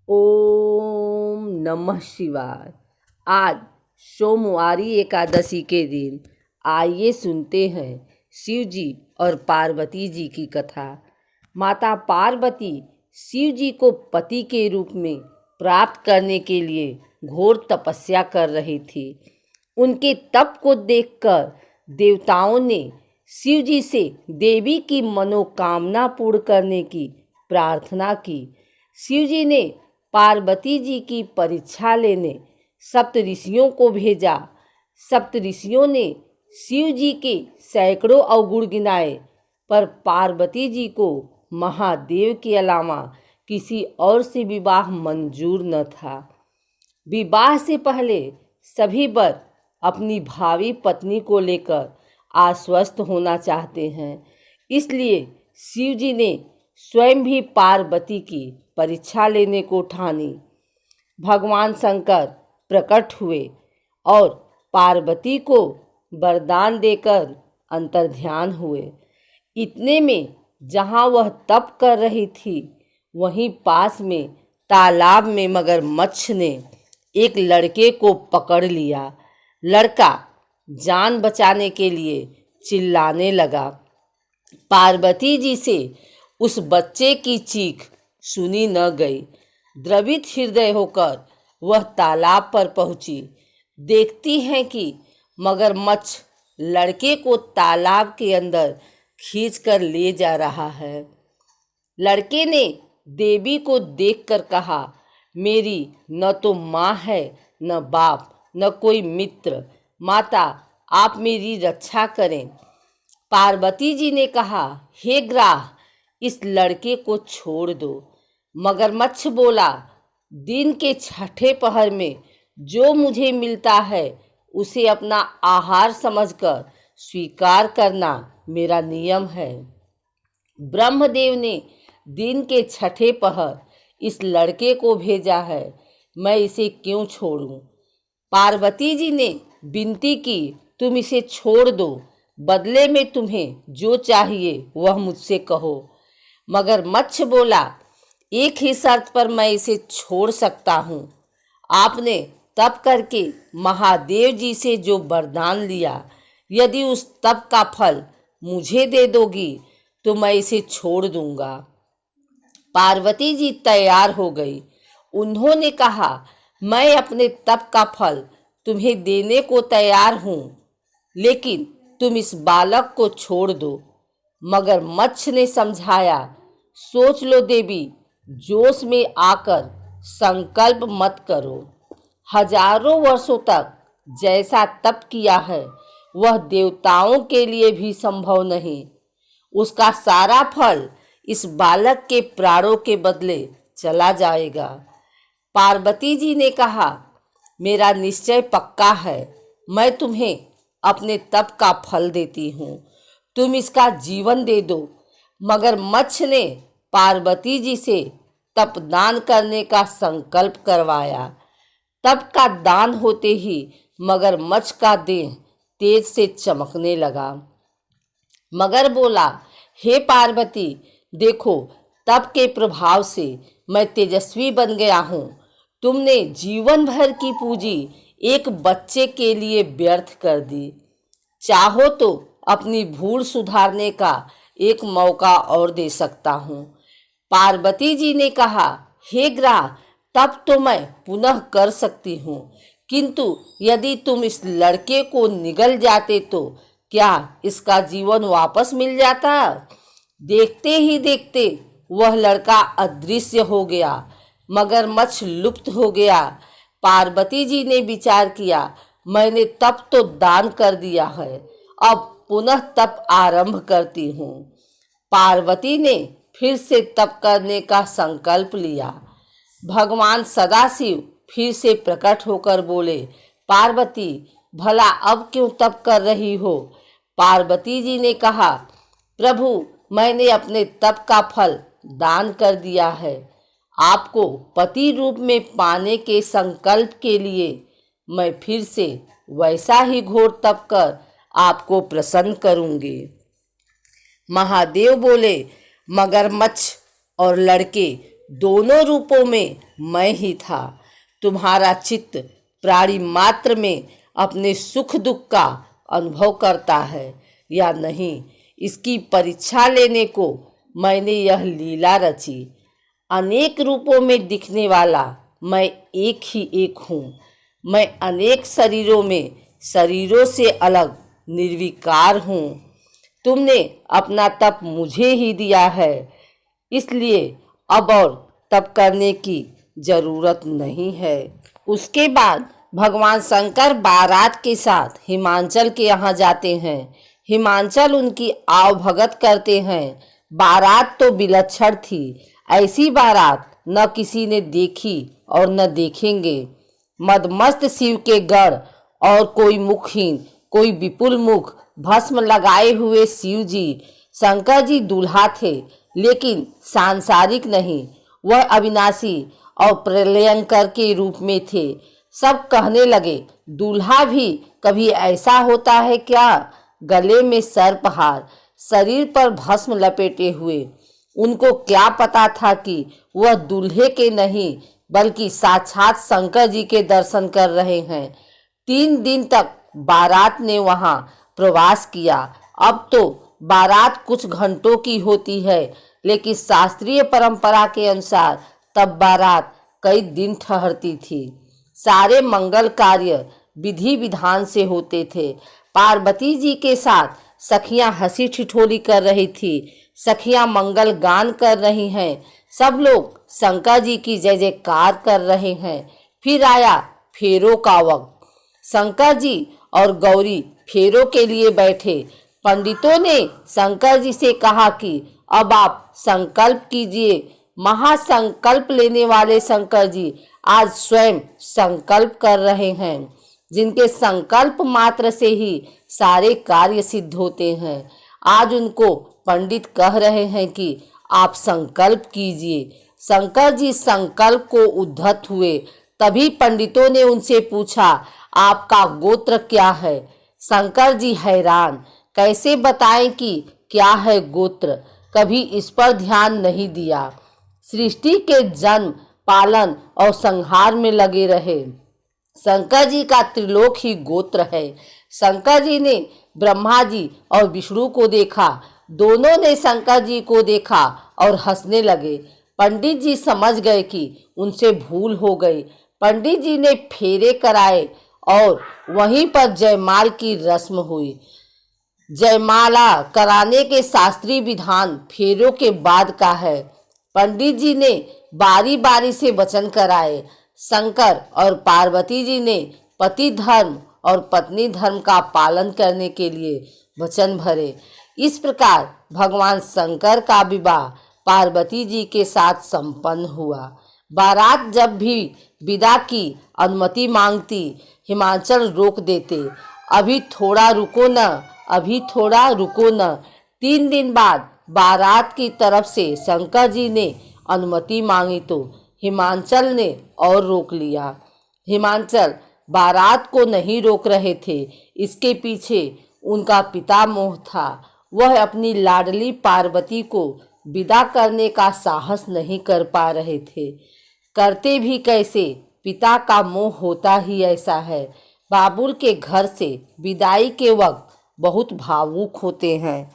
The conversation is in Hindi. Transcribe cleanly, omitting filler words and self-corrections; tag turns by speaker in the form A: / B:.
A: ओम नमः शिवाय। आज सोमवारी एकादशी के दिन आइए सुनते हैं शिव जी और पार्वती जी की कथा। माता पार्वती शिव जी को पति के रूप में प्राप्त करने के लिए घोर तपस्या कर रही थी। उनके तप को देखकर देवताओं ने शिव जी से देवी की मनोकामना पूर्ण करने की प्रार्थना की। शिव जी ने पार्वती जी की परीक्षा लेने सप्त ऋषियों को भेजा। सप्त ऋषियों ने शिव जी के सैकड़ों अवगुण गिनाए, पर पार्वती जी को महादेव के अलावा किसी और से विवाह मंजूर न था। विवाह से पहले सभी वर अपनी भावी पत्नी को लेकर आश्वस्त होना चाहते हैं, इसलिए शिव जी ने स्वयं भी पार्वती की परीक्षा लेने को ठानी। भगवान शंकर प्रकट हुए और पार्वती को वरदान देकर अंतर्ध्यान हुए। इतने में जहाँ वह तप कर रही थी, वहीं पास में तालाब में मगरमच्छ ने एक लड़के को पकड़ लिया। लड़का जान बचाने के लिए चिल्लाने लगा। पार्वती जी से उस बच्चे की चीख सुनी न गई। द्रवित हृदय होकर वह तालाब पर पहुंची। देखती है कि मगरमच्छ लड़के को तालाब के अंदर खींचकर ले जा रहा है। लड़के ने देवी को देखकर कहा, मेरी न तो माँ है, न बाप, न कोई मित्र। माता, आप मेरी रक्षा करें। पार्वती जी ने कहा, हे ग्राह, इस लड़के को छोड़ दो। मगरमच्छ बोला, दिन के छठे पहर में जो मुझे मिलता है उसे अपना आहार समझकर स्वीकार करना मेरा नियम है। ब्रह्मदेव ने दिन के छठे पहर इस लड़के को भेजा है, मैं इसे क्यों छोड़ूं? पार्वती जी ने विनती की, तुम इसे छोड़ दो, बदले में तुम्हें जो चाहिए वह मुझसे कहो। मगरमच्छ बोला, एक ही शर्त पर मैं इसे छोड़ सकता हूँ। आपने तप करके महादेव जी से जो वरदान लिया, यदि उस तप का फल मुझे दे दोगी तो मैं इसे छोड़ दूंगा। पार्वती जी तैयार हो गई। उन्होंने कहा, मैं अपने तप का फल तुम्हें देने को तैयार हूँ, लेकिन तुम इस बालक को छोड़ दो। मगरमच्छ ने समझाया, सोच लो देवी, जोश में आकर संकल्प मत करो। हजारों वर्षों तक जैसा तप किया है वह देवताओं के लिए भी संभव नहीं। उसका सारा फल इस बालक के प्राणों के बदले चला जाएगा। पार्वती जी ने कहा, मेरा निश्चय पक्का है, मैं तुम्हें अपने तप का फल देती हूँ, तुम इसका जीवन दे दो। मगरमच्छ ने पार्वती जी से तप दान करने का संकल्प करवाया। तप का दान होते ही मगरमच्छ का देह तेज से चमकने लगा। मगर बोला, हे पार्वती, देखो, तप के प्रभाव से मैं तेजस्वी बन गया हूँ। तुमने जीवन भर की पूंजी एक बच्चे के लिए व्यर्थ कर दी। चाहो तो अपनी भूल सुधारने का एक मौका और दे सकता हूँ। पार्वती जी ने कहा, हे ग्राह, तब तो मैं पुनः कर सकती हूँ, किंतु यदि तुम इस लड़के को निगल जाते तो क्या इसका जीवन वापस मिल जाता? देखते ही देखते वह लड़का अदृश्य हो गया। मगरमच्छ लुप्त हो गया। पार्वती जी ने विचार किया, मैंने तप तो दान कर दिया है, अब पुनः तप आरंभ करती हूँ। पार्वती ने फिर से तप करने का संकल्प लिया। भगवान सदाशिव फिर से प्रकट होकर बोले, पार्वती, भला अब क्यों तप कर रही हो? पार्वती जी ने कहा, प्रभु, मैंने अपने तप का फल दान कर दिया है। आपको पति रूप में पाने के संकल्प के लिए मैं फिर से वैसा ही घोर तप कर आपको प्रसन्न करूंगी। महादेव बोले, मगरमच्छ और लड़के, दोनों रूपों में मैं ही था। तुम्हारा चित्त प्राणी मात्र में अपने सुख दुख का अनुभव करता है या नहीं, इसकी परीक्षा लेने को मैंने यह लीला रची। अनेक रूपों में दिखने वाला मैं एक ही एक हूँ। मैं अनेक शरीरों से अलग निर्विकार हूँ। तुमने अपना तप मुझे ही दिया है, इसलिए अब और तप करने की जरूरत नहीं है। उसके बाद भगवान शंकर बारात के साथ हिमांचल के यहाँ जाते हैं। हिमांचल उनकी आवभगत करते हैं। बारात तो विलक्षण थी। ऐसी बारात न किसी ने देखी और न देखेंगे। मदमस्त शिव के गढ़ और कोई मुखहीन, कोई विपुल मुख, भस्म लगाए हुए शिव जी। शंकर जी दूल्हा थे, लेकिन सांसारिक नहीं, वह अविनाशी और प्रलयंकर के रूप में थे। सब कहने लगे, दूल्हा भी कभी ऐसा होता है क्या? गले में सर्पहार, शरीर पर भस्म लपेटे हुए। उनको क्या पता था कि वह दूल्हे के नहीं बल्कि साक्षात शंकर जी के दर्शन कर रहे हैं। 3 दिन तक बारात ने वहां प्रवास किया। अब तो बारात कुछ घंटों की होती है, लेकिन शास्त्रीय परंपरा के अनुसार तब बारात कई दिन ठहरती थी। सारे मंगल कार्य विधि विधान से होते थे। पार्वती जी के साथ सखियां हंसी ठिठोली कर रही थी। सखियां मंगल गान कर रही हैं। सब लोग शंकर जी की जय जयकार कर रहे हैं। फिर आया फेरों का वक्त। शंकर जी और गौरी फेरों के लिए बैठे। पंडितों ने शंकर जी से कहा कि अब आप संकल्प कीजिए। महासंकल्प लेने वाले शंकर जी आज स्वयं संकल्प कर रहे हैं, जिनके संकल्प मात्र से ही सारे कार्य सिद्ध होते हैं। आज उनको पंडित कह रहे हैं कि आप संकल्प कीजिए। शंकर जी संकल्प को उद्धत हुए। तभी पंडितों ने उनसे पूछा, आपका गोत्र क्या है? शंकर जी हैरान, कैसे बताएं कि क्या है गोत्र? कभी इस पर ध्यान नहीं दिया। सृष्टि के जन्म, पालन और संहार में लगे रहे। शंकर जी का त्रिलोक ही गोत्र है। शंकर जी ने ब्रह्मा जी और विष्णु को देखा। दोनों ने शंकर जी को देखा और हंसने लगे। पंडित जी समझ गए कि उनसे भूल हो गई। पंडित जी ने फेरे कराए और वहीं पर जयमाल की रस्म हुई। जयमाला कराने के शास्त्रीय विधान फेरों के बाद का है। पंडित जी ने बारी बारी से वचन कराए। शंकर और पार्वती जी ने पति धर्म और पत्नी धर्म का पालन करने के लिए वचन भरे। इस प्रकार भगवान शंकर का विवाह पार्वती जी के साथ संपन्न हुआ। बारात जब भी विदा की अनुमति मांगती, हिमांचल रोक देते, अभी थोड़ा रुको न, अभी थोड़ा रुको न। 3 दिन बाद बारात की तरफ से शंकर जी ने अनुमति मांगी तो हिमांचल ने और रोक लिया। हिमांचल बारात को नहीं रोक रहे थे, इसके पीछे उनका पितामह था। वह अपनी लाडली पार्वती को विदा करने का साहस नहीं कर पा रहे थे। करते भी कैसे, पिता का मोह होता ही ऐसा है। बाबुल के घर से विदाई के वक्त बहुत भावुक होते हैं।